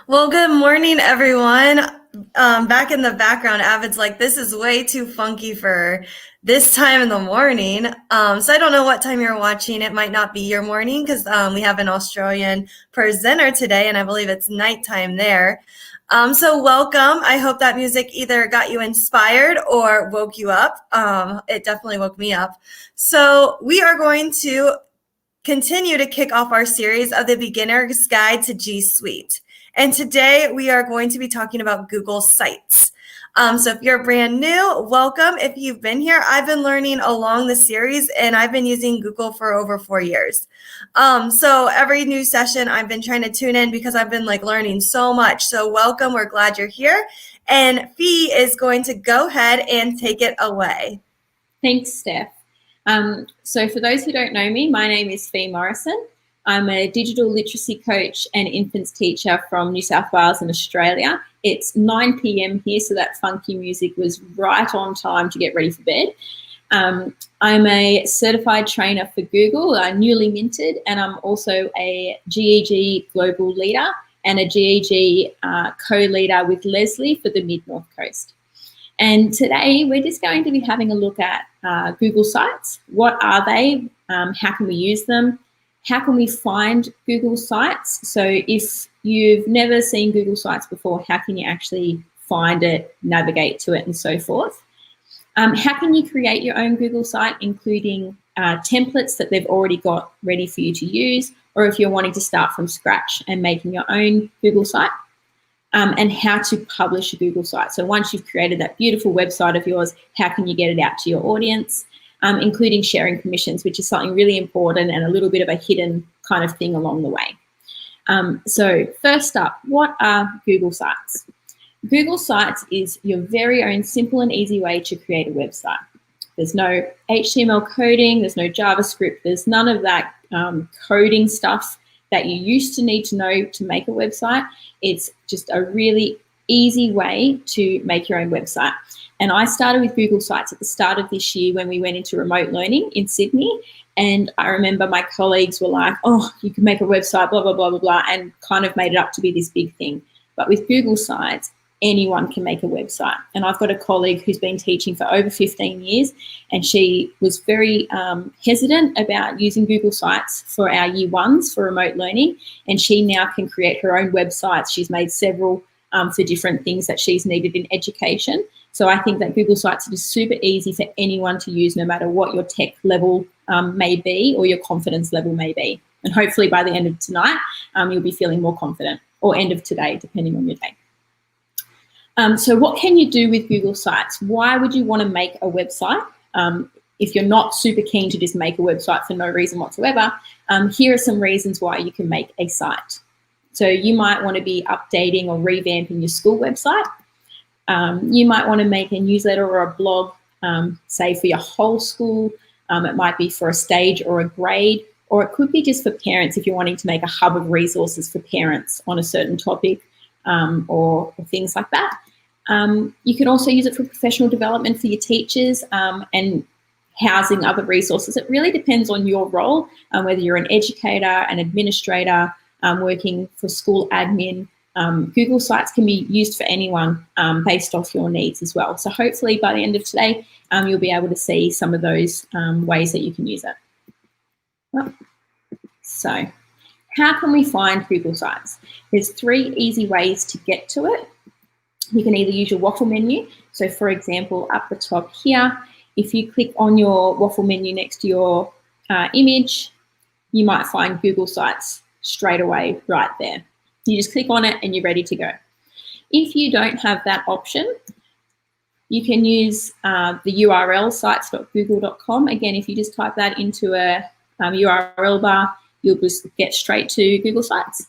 Well, good morning, everyone. Back in the background, Avid's like, this is way too funky for this time in the morning. So I don't know what time you're watching. It might not be your morning because we have an Australian presenter today, and I believe it's nighttime there. So welcome. I hope that music either got you inspired or woke you up. It definitely woke me up. So we are going to continue to kick off our series of the Beginner's Guide to G Suite. And today we are going to be talking about Google Sites. So if you're brand new, welcome. If you've been here, I've been learning along the series and I've been using Google for over 4 years. So every new session I've been trying to tune in because I've been learning so much. So welcome, we're glad you're here. And Fee is going to go ahead and take it away. Thanks, Steph. So for those who don't know me, my name is Fee Morrison. I'm a digital literacy coach and infants teacher from New South Wales in Australia. It's 9 p.m. here, so that funky music was right on time to get ready for bed. I'm a certified trainer for Google, newly minted, and I'm also a GEG global leader and a GEG co-leader with Leslie for the Mid-North Coast. And today we're just going to be having a look at Google Sites. What are they? How can we use them? How can we find Google Sites? So if you've never seen Google Sites before, how can you actually find it, navigate to it, and so forth? How can you create your own Google site, including templates that they've already got ready for you to use, or if you're wanting to start from scratch and making your own Google site? And how to publish a Google site. So once you've created that beautiful website of yours, how can you get it out to your audience, including sharing permissions, which is something really important and a little bit of a hidden kind of thing along the way. So first up, what are Google Sites? Google Sites is your very own simple and easy way to create a website. There's no HTML coding, there's no JavaScript, there's none of that coding stuff that you used to need to know to make a website. It's just a really easy way to make your own website. And I started with Google Sites at the start of this year when we went into remote learning in Sydney. And I remember my colleagues were like, oh, you can make a website, blah, blah, blah, blah, blah, and kind of made it up to be this big thing. But with Google Sites, anyone can make a website. And I've got a colleague who's been teaching for over 15 years, and she was very hesitant about using Google Sites for our year ones for remote learning. And she now can create her own websites. She's made several for different things that she's needed in education. So I think that Google Sites is super easy for anyone to use, no matter what your tech level may be or your confidence level may be. And hopefully by the end of tonight, you'll be feeling more confident, or end of today, depending on your day. So what can you do with Google Sites? Why would you want to make a website? If you're not super keen to just make a website for no reason whatsoever, here are some reasons why you can make a site. So you might want to be updating or revamping your school website. You might want to make a newsletter or a blog, say for your whole school. It might be for a stage or a grade, or it could be just for parents if you're wanting to make a hub of resources for parents on a certain topic, or things like that. You can also use it for professional development for your teachers and housing other resources. It really depends on your role, whether you're an educator, an administrator, working for school admin. Google Sites can be used for anyone based off your needs as well. So hopefully by the end of today, you'll be able to see some of those ways that you can use it. So how can we find Google Sites? There's 3 easy ways to get to it. You can either use your waffle menu. So for example, up the top here, if you click on your waffle menu next to your image, you might find Google Sites straight away right there. You just click on it and you're ready to go. If you don't have that option, you can use the URL sites.google.com. Again, if you just type that into a URL bar, you'll just get straight to Google Sites.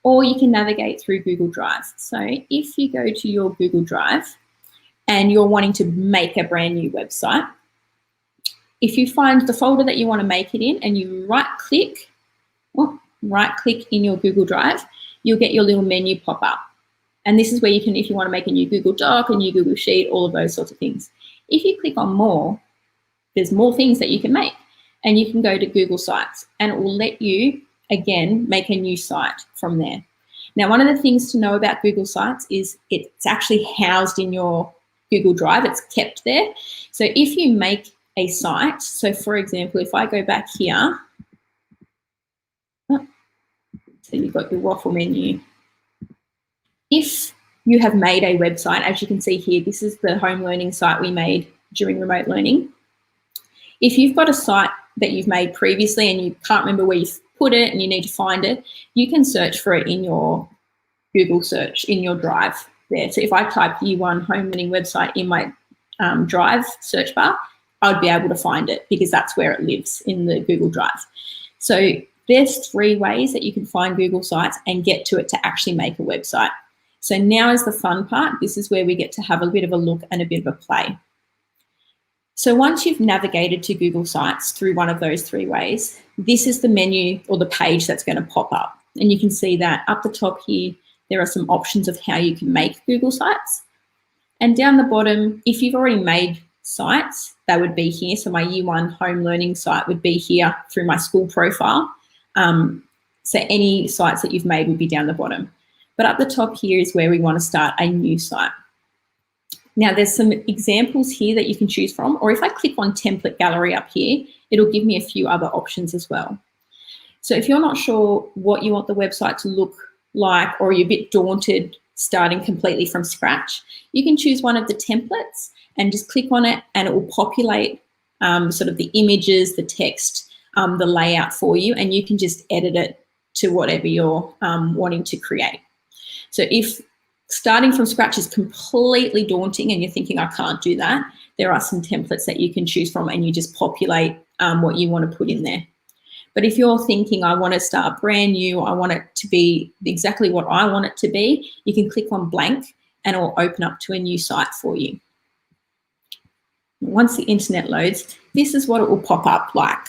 Or you can navigate through Google Drive. So if you go to your Google Drive and you're wanting to make a brand new website, if you find the folder that you want to make it in and you right-click in your Google Drive, you'll get your little menu pop up. And this is where you can, if you want to make a new Google Doc, a new Google Sheet, all of those sorts of things. If you click on more, there's more things that you can make. And you can go to Google Sites and it will let you, again, make a new site from there. Now, one of the things to know about Google Sites is it's actually housed in your Google Drive. It's kept there. So if you make a site, so for example, if I go back here, so you've got your waffle menu. If you have made a website, as you can see here, this is the home learning site we made during remote learning. If you've got a site that you've made previously and you can't remember where you've put it and you need to find it, you can search for it in your Google search, in your Drive there. So if I type Year 1 home learning website in my Drive search bar, I'd be able to find it because that's where it lives, in the Google Drive. So there's 3 ways that you can find Google Sites and get to it to actually make a website. So now is the fun part. This is where we get to have a bit of a look and a bit of a play. So once you've navigated to Google Sites through one of those 3 ways, this is the menu or the page that's going to pop up. And you can see that up the top here, there are some options of how you can make Google Sites. And down the bottom, if you've already made sites, that would be here. So my Year 1 home learning site would be here through my school profile. So any sites that you've made would be down the bottom. But up the top here is where we want to start a new site. Now there's some examples here that you can choose from, or if I click on template gallery up here, it'll give me a few other options as well. So if you're not sure what you want the website to look like, or you're a bit daunted starting completely from scratch, you can choose one of the templates and just click on it and it will populate sort of the images, the text, the layout for you, and you can just edit it to whatever you're wanting to create. So if starting from scratch is completely daunting and you're thinking, I can't do that, there are some templates that you can choose from and you just populate what you want to put in there. But if you're thinking, I want to start brand new, I want it to be exactly what I want it to be, you can click on blank and it will open up to a new site for you. Once the internet loads, this is what it will pop up like.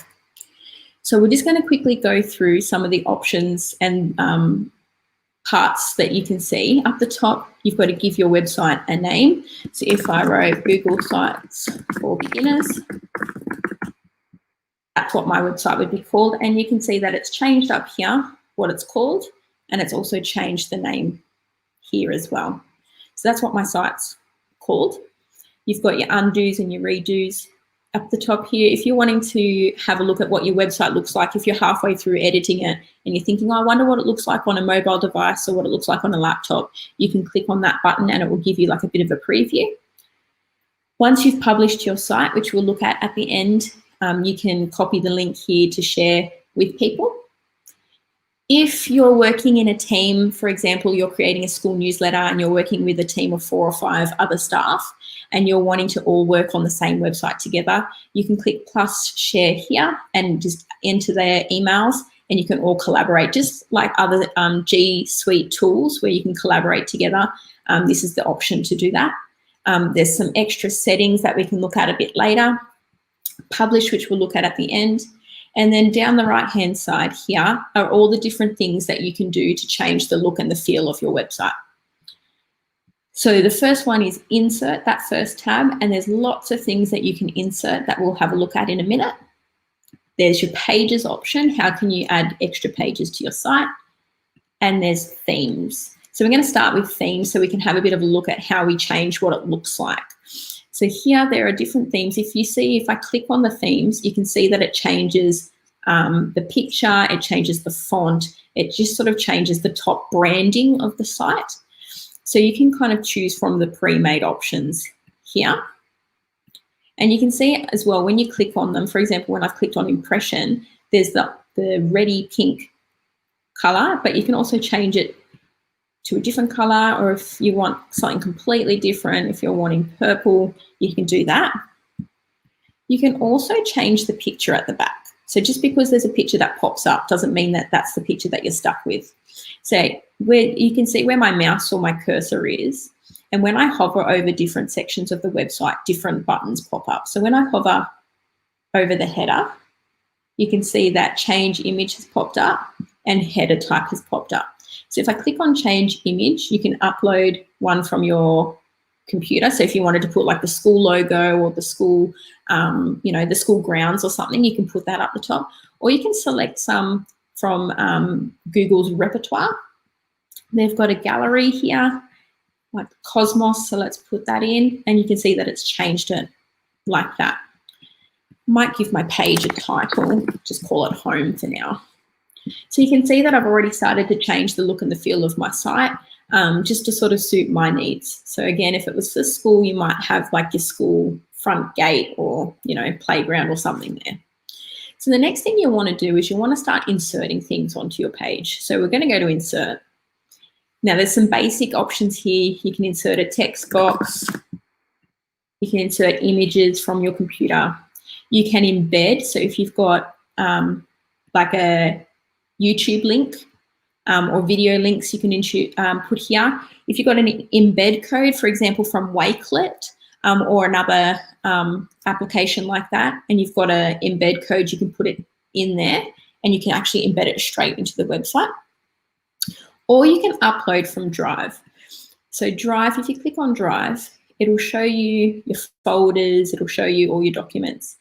So we're just going to quickly go through some of the options and parts that you can see. Up the top, you've got to give your website a name. So if I wrote Google Sites for Beginners, that's what my website would be called. And you can see that it's changed up here, what it's called, and it's also changed the name here as well. So that's what my site's called. You've got your undos and your redos up the top here. If you're wanting to have a look at what your website looks like, if you're halfway through editing it and you're thinking, oh, I wonder what it looks like on a mobile device or what it looks like on a laptop, you can click on that button and it will give you like a bit of a preview. Once you've published your site, which we'll look at the end, you can copy the link here to share with people. If you're working in a team, for example, you're creating a school newsletter and you're working with a team of 4 or 5 other staff and you're wanting to all work on the same website together, you can click plus share here and just enter their emails and you can all collaborate, just like other G Suite tools where you can collaborate together. This is the option to do that. There's some extra settings that we can look at a bit later. Publish, which we'll look at the end. And then down the right-hand side here are all the different things that you can do to change the look and the feel of your website. So the first one is insert, that first tab, and there's lots of things that you can insert that we'll have a look at in a minute. There's your pages option. How can you add extra pages to your site? And there's themes. So we're going to start with themes so we can have a bit of a look at how we change what it looks like. So here there are different themes. If I click on the themes, you can see that it changes the picture, it changes the font, it just sort of changes the top branding of the site. So you can kind of choose from the pre-made options here. And you can see as well when you click on them, for example, when I've clicked on impression, there's the reddy pink color, but you can also change it to a different color, or if you want something completely different, if you're wanting purple, you can do that. You can also change the picture at the back. So just because there's a picture that pops up doesn't mean that that's the picture that you're stuck with. So where you can see where my mouse or my cursor is, and when I hover over different sections of the website, different buttons pop up. So when I hover over the header, you can see that change image has popped up and header type has popped up. So if I click on change image, you can upload one from your computer. So if you wanted to put like the school logo or the school, the school grounds or something, you can put that up the top. Or you can select some from Google's repertoire. They've got a gallery here, like Cosmos, so let's put that in, and you can see that it's changed it like that. Might give my page a title, just call it home for now. So you can see that I've already started to change the look and the feel of my site just to sort of suit my needs. So again, if it was for school, you might have like your school front gate or, playground or something there. So the next thing you want to do is you want to start inserting things onto your page. So we're going to go to insert. Now there's some basic options here. You can insert a text box. You can insert images from your computer. You can embed. So if you've got like a YouTube link or video links, you can put here. If you've got an embed code, for example, from Wakelet or another application like that, and you've got an embed code, you can put it in there and you can actually embed it straight into the website. Or you can upload from Drive. So Drive, if you click on Drive, it'll show you your folders, it'll show you all your documents.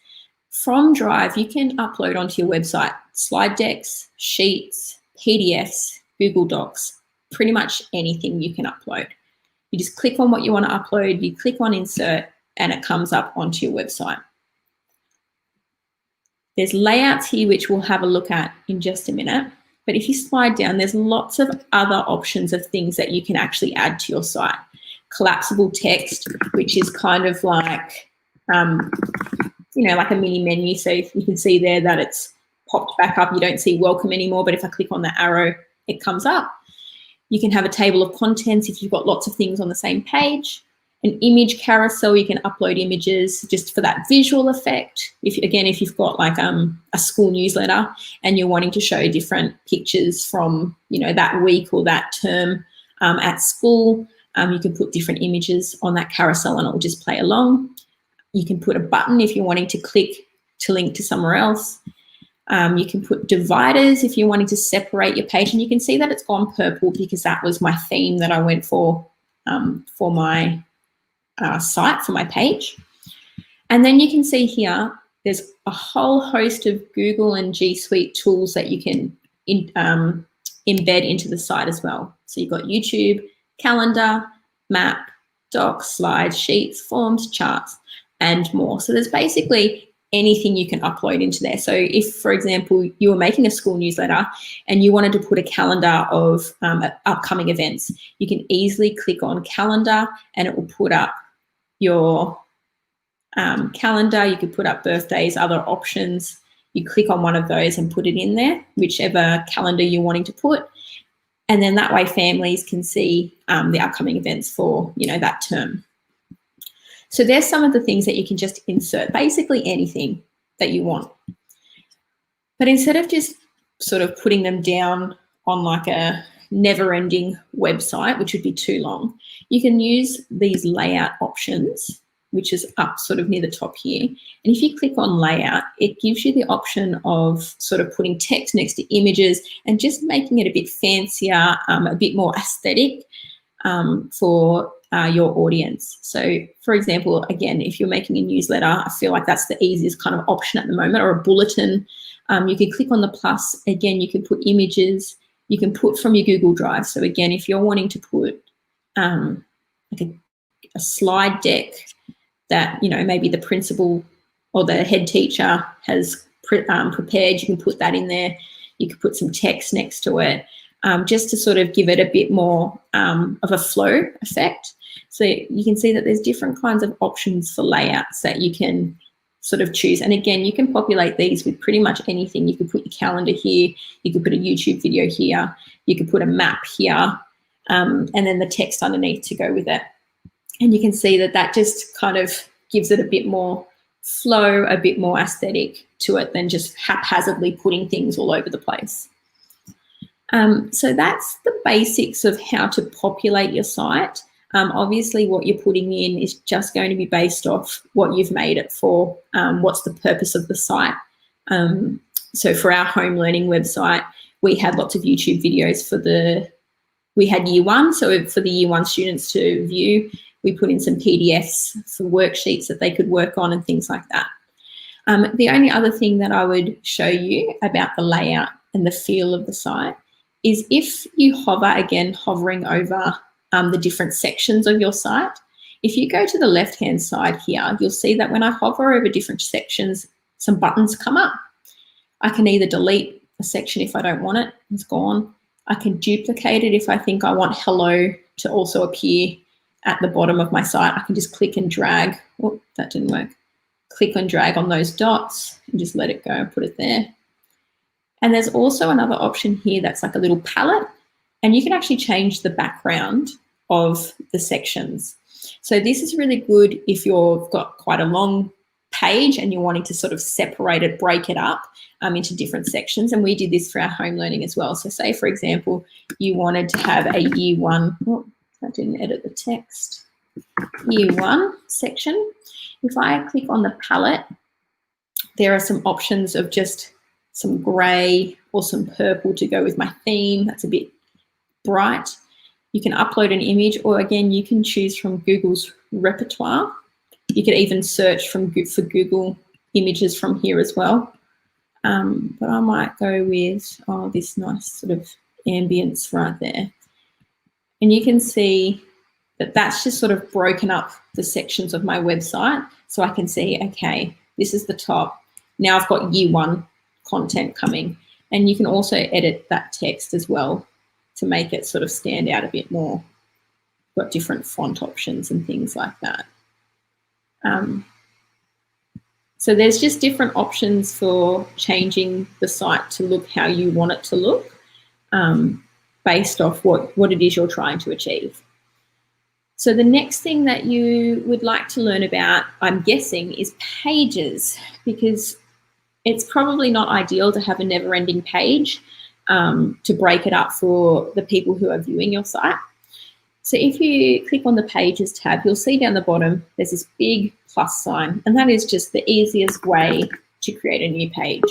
From Drive, you can upload onto your website slide decks, sheets, PDFs, Google Docs, pretty much anything you can upload. You just click on what you want to upload, you click on insert, and it comes up onto your website. There's layouts here, which we'll have a look at in just a minute. But if you slide down, there's lots of other options of things that you can actually add to your site. Collapsible text, which is kind of like, like a mini menu. So you can see there that it's popped back up. You don't see welcome anymore, but if I click on the arrow, it comes up. You can have a table of contents if you've got lots of things on the same page. An image carousel, you can upload images just for that visual effect. If you've got like a school newsletter and you're wanting to show different pictures from, that week or that term at school, you can put different images on that carousel and it will just play along. You can put a button if you're wanting to click to link to somewhere else. You can put dividers if you're wanting to separate your page, and you can see that it's gone purple because that was my theme that I went for my site, for my page. And then you can see here, there's a whole host of Google and G Suite tools that you can embed into the site as well. So you've got YouTube, calendar, map, docs, slides, sheets, forms, charts, and more. So there's basically anything you can upload into there. So if, for example, you were making a school newsletter and you wanted to put a calendar of upcoming events, you can easily click on calendar and it will put up your calendar. You could put up birthdays, other options. You click on one of those and put it in there, whichever calendar you're wanting to put. And then that way families can see the upcoming events for, that term. So there's some of the things that you can just insert, basically anything that you want. But instead of just sort of putting them down on like a never-ending website, which would be too long, you can use these layout options, which is up sort of near the top here. And if you click on layout, it gives you the option of sort of putting text next to images and just making it a bit fancier, a bit more aesthetic for your audience. So for example, again, if you're making a newsletter, I feel like that's the easiest kind of option at the moment, or a bulletin. You can click on the plus. Again, you can put images. You can put from your Google Drive. So again, if you're wanting to put like a slide deck that, maybe the principal or the head teacher has prepared, you can put that in there. You could put some text next to it. just to sort of give it a bit more of a flow effect. So you can see that there's different kinds of options for layouts that you can sort of choose. And again, you can populate these with pretty much anything. You could put your calendar here, you could put a YouTube video here, you could put a map here, and then the text underneath to go with it. And you can see that that just kind of gives it a bit more flow, a bit more aesthetic to it than just haphazardly putting things all over the place. So that's the basics of how to populate your site. Obviously, what you're putting in is just going to be based off what you've made it for, what's the purpose of the site. So for our home learning website, we had lots of YouTube videos we had year one, so for the year one students to view, we put in some PDFs for worksheets that they could work on and things like that. The only other thing that I would show you about the layout and the feel of the site is if you hover, again, hovering over the different sections of your site, if you go to the left-hand side here, you'll see that when I hover over different sections, some buttons come up. I can either delete a section if I don't want it, it's gone. I can duplicate it if I think I want hello to also appear at the bottom of my site. I can just click and drag. Oh, that didn't work. Click and drag on those dots and just let it go and put it there. And there's also another option here that's like a little palette, and you can actually change the background of the sections. So this is really good if you've got quite a long page and you're wanting to sort of separate it, break it up into different sections. And we did this for our home learning as well. So say, for example, you wanted to have a year one, oh, I didn't edit the text, year one section. If I click on the palette, there are some options of just some grey or some purple to go with my theme. That's a bit bright. You can upload an image, or again, you can choose from Google's repertoire. You could even search for Google images from here as well. But I might go with, this nice sort of ambience right there. And you can see that that's just sort of broken up the sections of my website. So I can see, okay, this is the top. Now I've got year one content coming. And you can also edit that text as well to make it sort of stand out a bit more. Got different font options and things like that. So there's just different options for changing the site to look how you want it to look, based off what it is you're trying to achieve. So the next thing that you would like to learn about, I'm guessing, is pages, because it's probably not ideal to have a never-ending page to break it up for the people who are viewing your site. So if you click on the Pages tab, you'll see down the bottom there's this big plus sign, and that is just the easiest way to create a new page.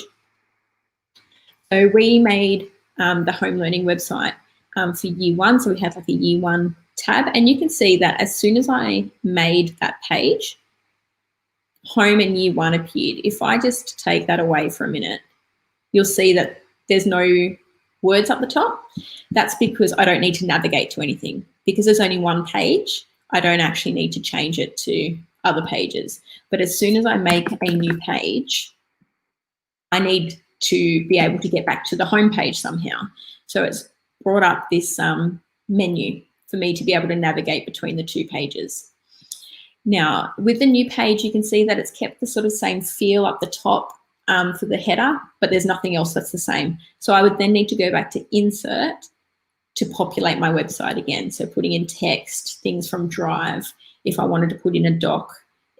So we made the home learning website for year one, so we had like a year one tab, and you can see that as soon as I made that page, home and year one appeared. If I just take that away for a minute, you'll see that there's no words up the top. That's because I don't need to navigate to anything. Because there's only one page, I don't actually need to change it to other pages. But as soon as I make a new page, I need to be able to get back to the home page somehow. So it's brought up this menu for me to be able to navigate between the two pages. Now, with the new page, you can see that it's kept the sort of same feel up the top for the header, but there's nothing else that's the same. So I would then need to go back to Insert to populate my website again. So putting in text, things from Drive, if I wanted to put in a doc,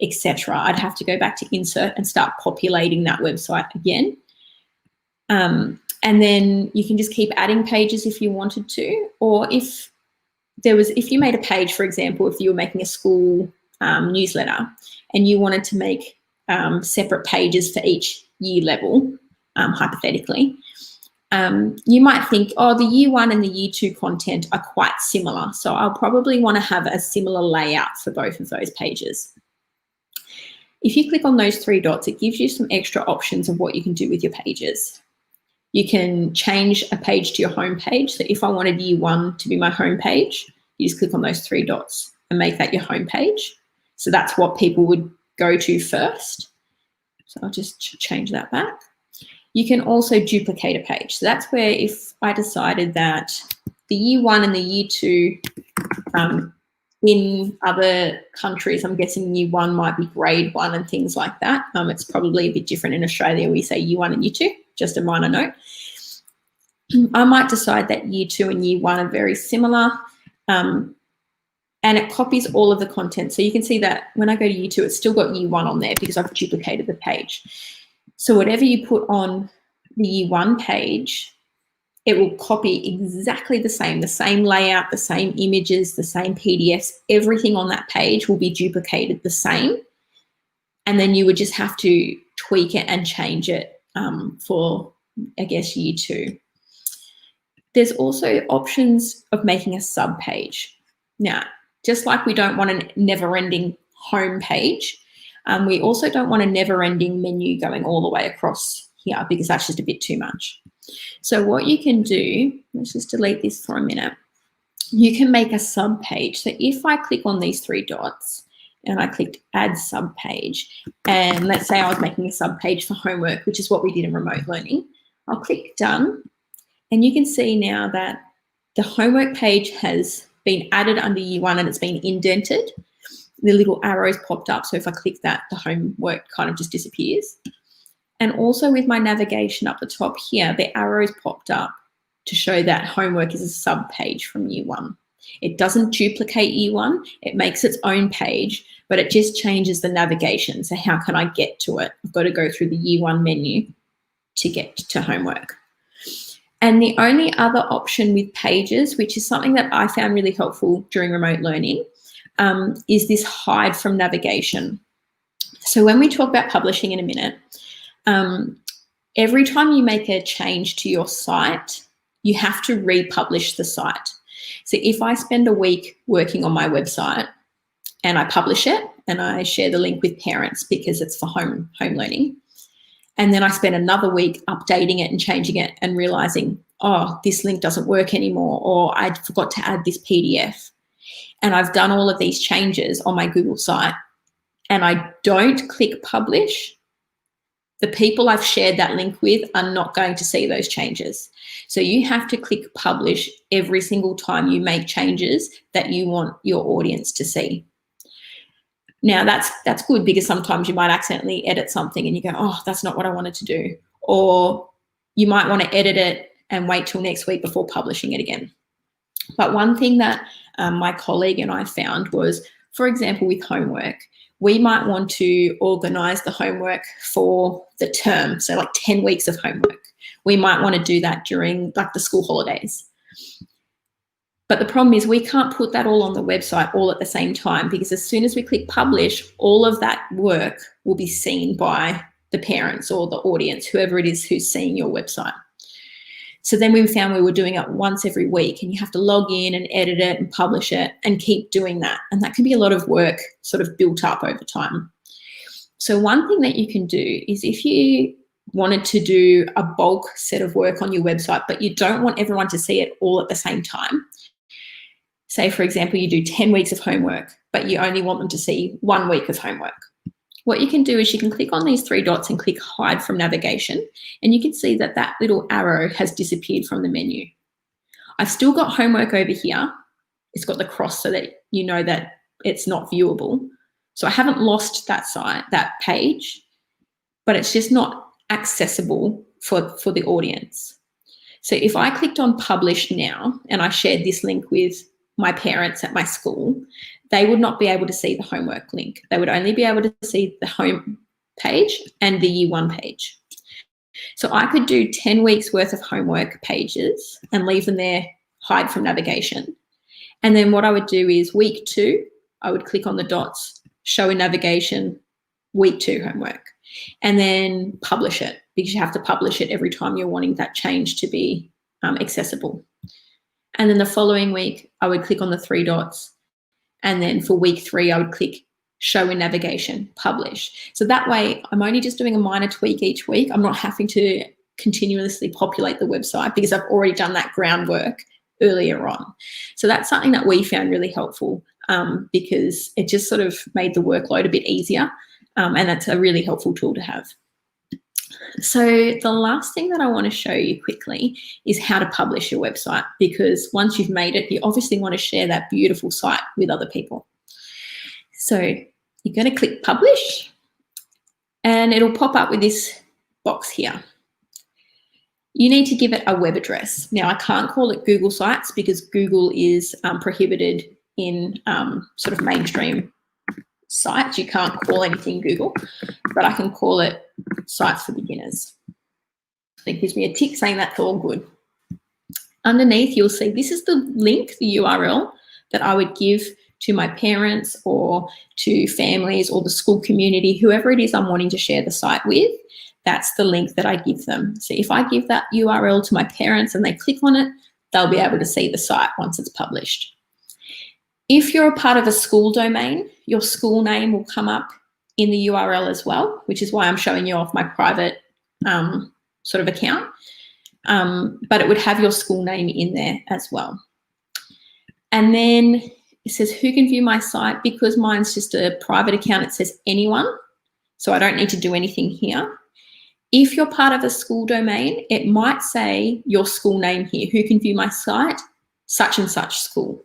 etc. I'd have to go back to Insert and start populating that website again. And then you can just keep adding pages if you wanted to, or if you made a page, for example, if you were making a school newsletter and you wanted to make separate pages for each year level, hypothetically, you might think, oh, the year one and the year two content are quite similar, so I'll probably want to have a similar layout for both of those pages. If you click on those three dots, it gives you some extra options of what you can do with your pages. You can change a page to your home page. So if I wanted year one to be my home page, you just click on those three dots and make that your home page. So that's what people would go to first. So I'll just change that back. You can also duplicate a page. So that's where if I decided that the year 1 and the year 2 in other countries, I'm guessing year 1 might be grade 1 and things like that. It's probably a bit different in Australia. We say year 1 and year 2, just a minor note. I might decide that year 2 and year 1 are very similar, and it copies all of the content. So you can see that when I go to year 2, it's still got year 1 on there because I've duplicated the page. So whatever you put on the year 1 page, it will copy exactly the same layout, the same images, the same PDFs, everything on that page will be duplicated the same. And then you would just have to tweak it and change it for, I guess, year 2. There's also options of making a sub page. Now, just like we don't want a never-ending home page, we also don't want a never-ending menu going all the way across here because that's just a bit too much. So what you can do, let's just delete this for a minute. You can make a sub page. So if I click on these 3 dots and I clicked add sub page, and let's say I was making a sub page for homework, which is what we did in remote learning, I'll click done. And you can see now that the homework page has been added under year 1 and it's been indented. The little arrows popped up. So if I click that, the homework kind of just disappears. And also with my navigation up the top here, the arrows popped up to show that homework is a sub page from year 1. It doesn't duplicate year 1. It makes its own page, but it just changes the navigation. So how can I get to it? I've got to go through the year 1 menu to get to homework. And the only other option with pages, which is something that I found really helpful during remote learning, is this hide from navigation. So when we talk about publishing in a minute, every time you make a change to your site, you have to republish the site. So if I spend a week working on my website and I publish it and I share the link with parents because it's for home learning, and then I spend another week updating it and changing it and realizing, oh, this link doesn't work anymore, or I forgot to add this PDF. And I've done all of these changes on my Google site and I don't click publish, the people I've shared that link with are not going to see those changes. So you have to click publish every single time you make changes that you want your audience to see. Now that's good because sometimes you might accidentally edit something and you go, oh, that's not what I wanted to do. Or you might want to edit it and wait till next week before publishing it again. But one thing that my colleague and I found was, for example, with homework, we might want to organize the homework for the term. So like 10 weeks of homework. We might want to do that during like the school holidays. But the problem is we can't put that all on the website all at the same time because as soon as we click publish, all of that work will be seen by the parents or the audience, whoever it is who's seeing your website. So then we found we were doing it once every week and you have to log in and edit it and publish it and keep doing that. And that can be a lot of work sort of built up over time. So one thing that you can do is if you wanted to do a bulk set of work on your website, but you don't want everyone to see it all at the same time. Say, for example, you do 10 weeks of homework, but you only want them to see 1 week of homework. What you can do is you can click on these 3 dots and click hide from navigation, and you can see that that little arrow has disappeared from the menu. I've still got homework over here. It's got the cross so that you know that it's not viewable. So I haven't lost that site, that page, but it's just not accessible for the audience. So if I clicked on publish now and I shared this link with my parents at my school, they would not be able to see the homework link. They would only be able to see the home page and the year 1 page. So I could do 10 weeks worth of homework pages and leave them there, hide from navigation. And then what I would do is week 2, I would click on the dots, show in navigation, week 2 homework, and then publish it because you have to publish it every time you're wanting that change to be accessible. And then the following week, I would click on the 3 dots. And then for week 3, I would click show in navigation, publish. So that way, I'm only just doing a minor tweak each week. I'm not having to continuously populate the website because I've already done that groundwork earlier on. So that's something that we found really helpful because it just sort of made the workload a bit easier. And that's a really helpful tool to have. So the last thing that I want to show you quickly is how to publish your website, because once you've made it, you obviously want to share that beautiful site with other people. So you're going to click publish and it'll pop up with this box here. You need to give it a web address. Now, I can't call it Google Sites because Google is prohibited in sort of mainstream sites. You can't call anything Google, but I can call it Sites for Beginners. It gives me a tick saying that's all good. Underneath, you'll see this is the link, the URL that I would give to my parents or to families or the school community, whoever it is I'm wanting to share the site with. That's the link that I give them. So if I give that URL to my parents and they click on it, they'll be able to see the site once it's published. If you're a part of a school domain, your school name will come up in the URL as well, which is why I'm showing you off my private sort of account. But it would have your school name in there as well. And then it says, who can view my site? Because mine's just a private account, it says anyone. So I don't need to do anything here. If you're part of a school domain, it might say your school name here. Who can view my site? Such and such school.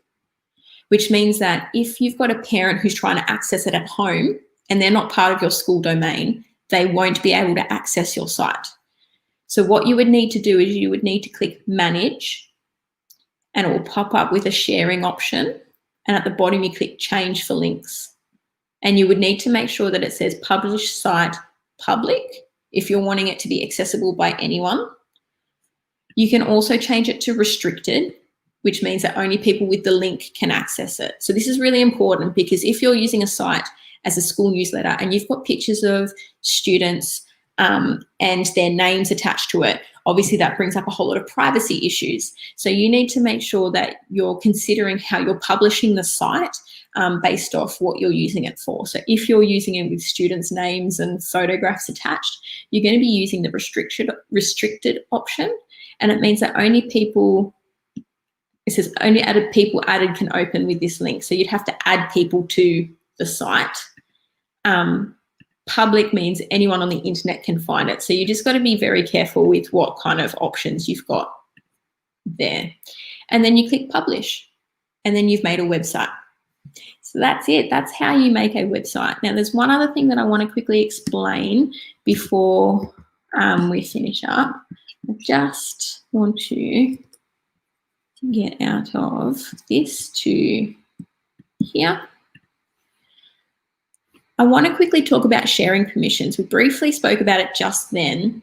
Which means that if you've got a parent who's trying to access it at home and they're not part of your school domain, they won't be able to access your site. So what you would need to do is you would need to click Manage and it will pop up with a sharing option. And at the bottom, you click Change for Links. And you would need to make sure that it says Publish Site Public if you're wanting it to be accessible by anyone. You can also change it to Restricted, which means that only people with the link can access it. So this is really important because if you're using a site as a school newsletter and you've got pictures of students and their names attached to it, obviously that brings up a whole lot of privacy issues. So you need to make sure that you're considering how you're publishing the site based off what you're using it for. So if you're using it with students' names and photographs attached, you're going to be using the restricted option. And it means that only people, it says only people added can open with this link. So you'd have to add people to the site. Public means anyone on the internet can find it. So you just got to be very careful with what kind of options you've got there. And then you click publish and then you've made a website. So that's it. That's how you make a website. Now there's one other thing that I want to quickly explain before we finish up. I just want to get out of this to here. I want to quickly talk about sharing permissions. We briefly spoke about it just then,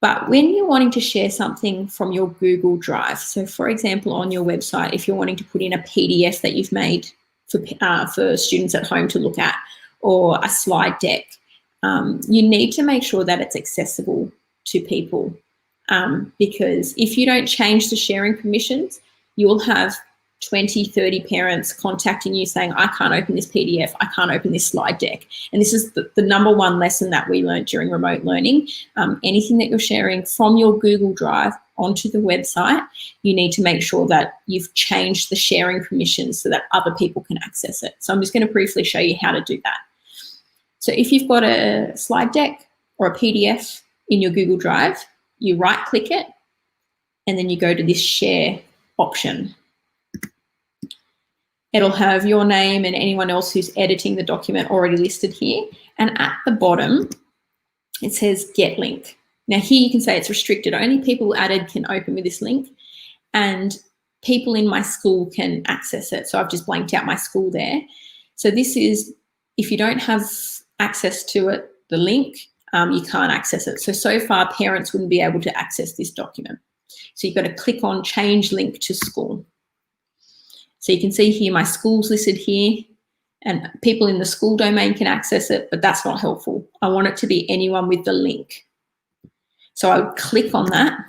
but when you're wanting to share something from your Google Drive, so for example, on your website, if you're wanting to put in a PDF that you've made for students at home to look at, or a slide deck, you need to make sure that it's accessible to people. Because if you don't change the sharing permissions, you'll have 20, 30 parents contacting you saying, I can't open this PDF, I can't open this slide deck. And this is the number one lesson that we learned during remote learning. Anything that you're sharing from your Google Drive onto the website, you need to make sure that you've changed the sharing permissions so that other people can access it. So I'm just going to briefly show you how to do that. So if you've got a slide deck or a PDF in your Google Drive, you right click it and then you go to this share option. It'll have your name and anyone else who's editing the document already listed here. And at the bottom, it says get link. Now here you can say it's restricted. Only people added can open with this link and people in my school can access it. So I've just blanked out my school there. So this is, if you don't have access to it, the link, you can't access it. So far parents wouldn't be able to access this document. So you've got to click on change link to school. So you can see here my school's listed here and people in the school domain can access it, but that's not helpful. I want it to be anyone with the link. So I would click on that.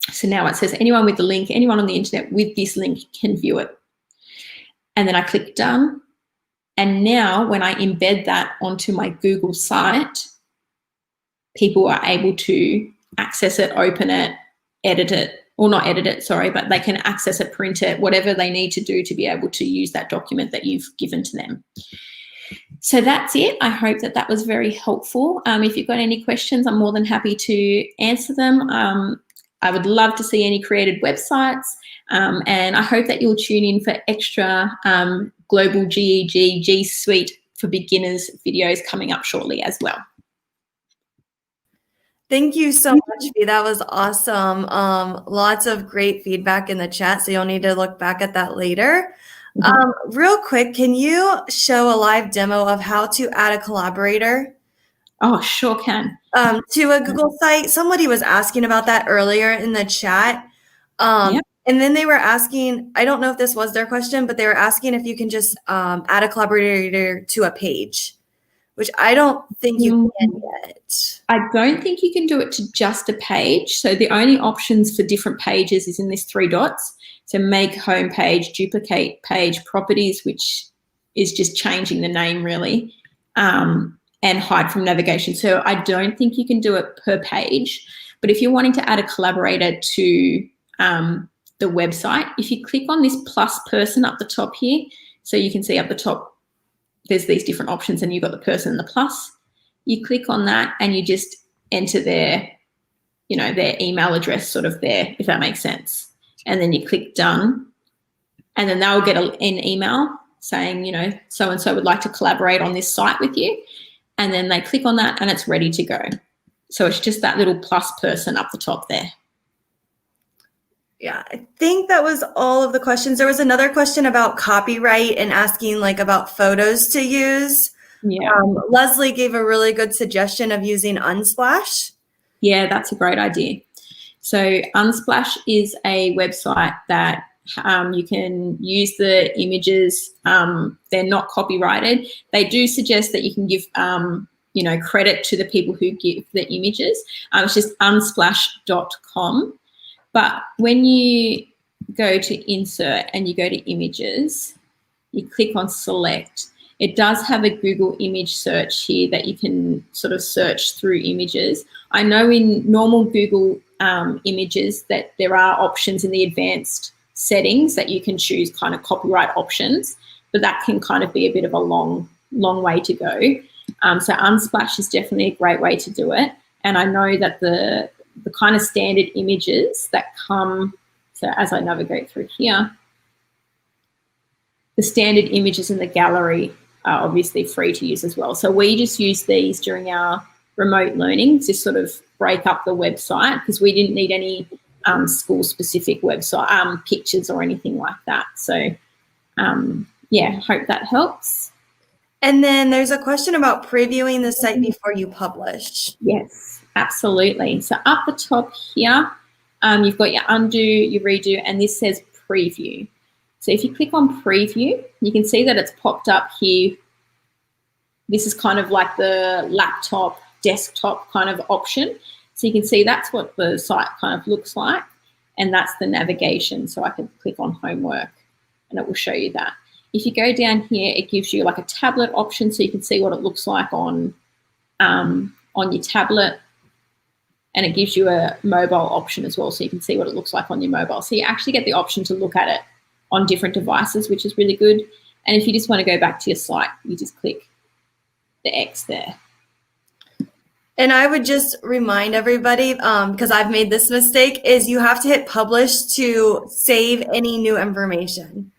So now it says anyone with the link, anyone on the internet with this link can view it. And then I click done. And now when I embed that onto my Google site, people are able to access it, open it, edit it, or not edit it, sorry, but they can access it, print it, whatever they need to do to be able to use that document that you've given to them. So that's it. I hope that that was very helpful. If you've got any questions, I'm more than happy to answer them. I would love to see any created websites, and I hope that you'll tune in for extra Global GEG G Suite for Beginners videos coming up shortly as well. Thank you so much, Fee. That was awesome. Lots of great feedback in the chat, so you'll need to look back at that later. Real quick, can you show a live demo of how to add a collaborator? Oh, sure can. To a Google site? Somebody was asking about that earlier in the chat. Yep. And then they were asking, I don't know if this was their question, but they were asking if you can just add a collaborator to a page, which I don't think you can yet. I don't think you can do it to just a page. So the only options for different pages is in this 3 dots. So make home page, duplicate page, properties, which is just changing the name really, and hide from navigation. So I don't think you can do it per page. But if you're wanting to add a collaborator to the website, if you click on this plus person up the top here, so you can see up the top, there's these different options and you've got the person and the plus. You click on that and you just enter their, their email address sort of there, if that makes sense. And then you click done, and then they'll get an email saying, so-and-so would like to collaborate on this site with you. And then they click on that and it's ready to go. So it's just that little plus person up the top there. Yeah, I think that was all of the questions. There was another question about copyright and asking about photos to use. Yeah. Leslie gave a really good suggestion of using Unsplash. Yeah, that's a great idea. So Unsplash is a website that you can use the images. They're not copyrighted. They do suggest that you can give, credit to the people who give the images. It's just unsplash.com. But when you go to insert and you go to images, you click on select. It does have a Google image search here that you can sort of search through images. I know in normal Google images that there are options in the advanced settings that you can choose kind of copyright options, but that can kind of be a bit of a long way to go. So Unsplash is definitely a great way to do it. And I know that the kind of standard images that come, so as I navigate through here, the standard images in the gallery are obviously free to use as well. So we just use these during our remote learning to sort of break up the website because we didn't need any school-specific website pictures or anything like that. So, yeah, hope that helps. And then there's a question about previewing the site before you publish. Yes, absolutely. So up the top here, you've got your undo, your redo, and this says preview. So if you click on preview, you can see that it's popped up here. This is kind of like the laptop, desktop kind of option. So you can see that's what the site kind of looks like, and that's the navigation. So I can click on homework and it will show you that. If you go down here, it gives you like a tablet option so you can see what it looks like on your tablet, and it gives you a mobile option as well so you can see what it looks like on your mobile. So you actually get the option to look at it on different devices, which is really good. And if you just want to go back to your site, you just click the X there. And I would just remind everybody, because I've made this mistake, is you have to hit publish to save any new information.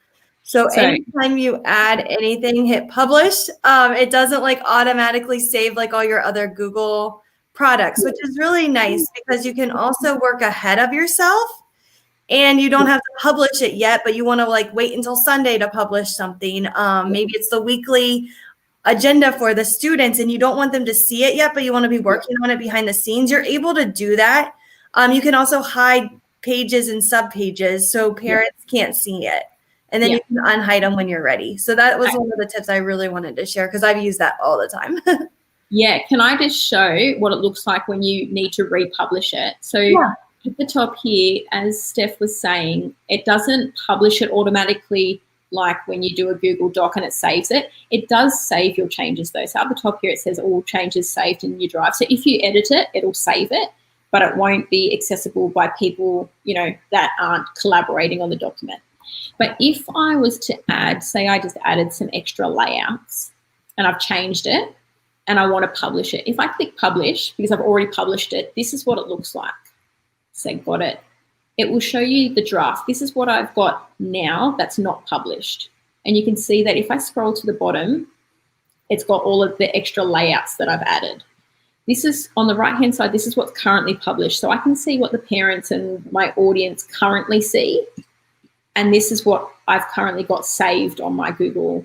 So anytime you add anything, hit publish. It doesn't automatically save all your other Google products, which is really nice because you can also work ahead of yourself and you don't have to publish it yet, but you want to wait until Sunday to publish something. Maybe it's the weekly agenda for the students and you don't want them to see it yet, but you want to be working on it behind the scenes. You're able to do that. You can also hide pages and subpages so parents can't see it. And then you can unhide them when you're ready. So that was one of the tips I really wanted to share because I've used that all the time. Yeah. Can I just show what it looks like when you need to republish it? So at the top here, as Steph was saying, it doesn't publish it automatically like when you do a Google Doc and it saves it. It does save your changes though. So at the top here, it says all changes saved in your drive. So if you edit it, it'll save it, but it won't be accessible by people, that aren't collaborating on the document. But if I was to add, say I just added some extra layouts and I've changed it and I want to publish it. If I click publish, because I've already published it, this is what it looks like. Say got it. It will show you the draft. This is what I've got now that's not published. And you can see that if I scroll to the bottom, it's got all of the extra layouts that I've added. This is on the right-hand side, this is what's currently published. So I can see what the parents and my audience currently see. And this is what I've currently got saved on my Google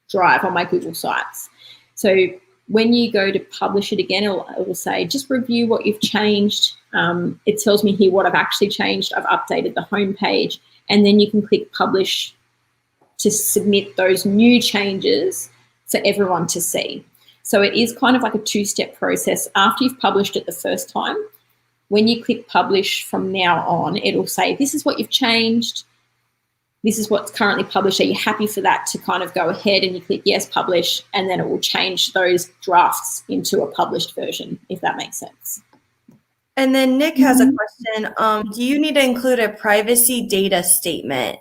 Drive, on my Google Sites. So when you go to publish it again, it will say, just review what you've changed. It tells me here what I've actually changed. I've updated the homepage, and then you can click publish to submit those new changes for everyone to see. So it is kind of like a two-step process. After you've published it the first time, when you click publish from now on, it'll say, this is what you've changed. This is what's currently published. Are you happy for that to kind of go ahead? And you click yes, publish, and then it will change those drafts into a published version, if that makes sense. And then Nick has a question. Do you need to include a privacy data statement?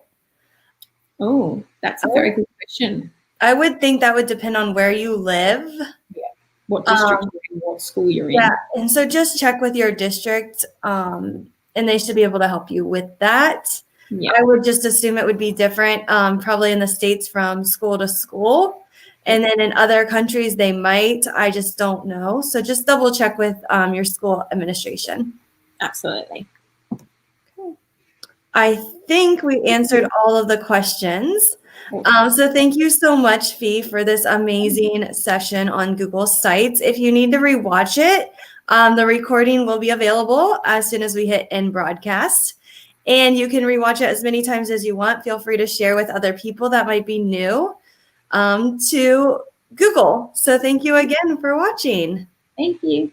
Oh, that's a very good question. I would think that would depend on where you live. Yeah. What district you're in, what school you're in. Yeah, and so just check with your district, and they should be able to help you with that. Yeah. I would just assume it would be different, probably in the States from school to school. And then in other countries, they might. I just don't know. So just double check with your school administration. Absolutely. Okay. I think we answered all of the questions. So thank you so much, Fee, for this amazing session on Google Sites. If you need to rewatch it, the recording will be available as soon as we hit end broadcast. And you can rewatch it as many times as you want. Feel free to share with other people that might be new to Google. So thank you again for watching. Thank you.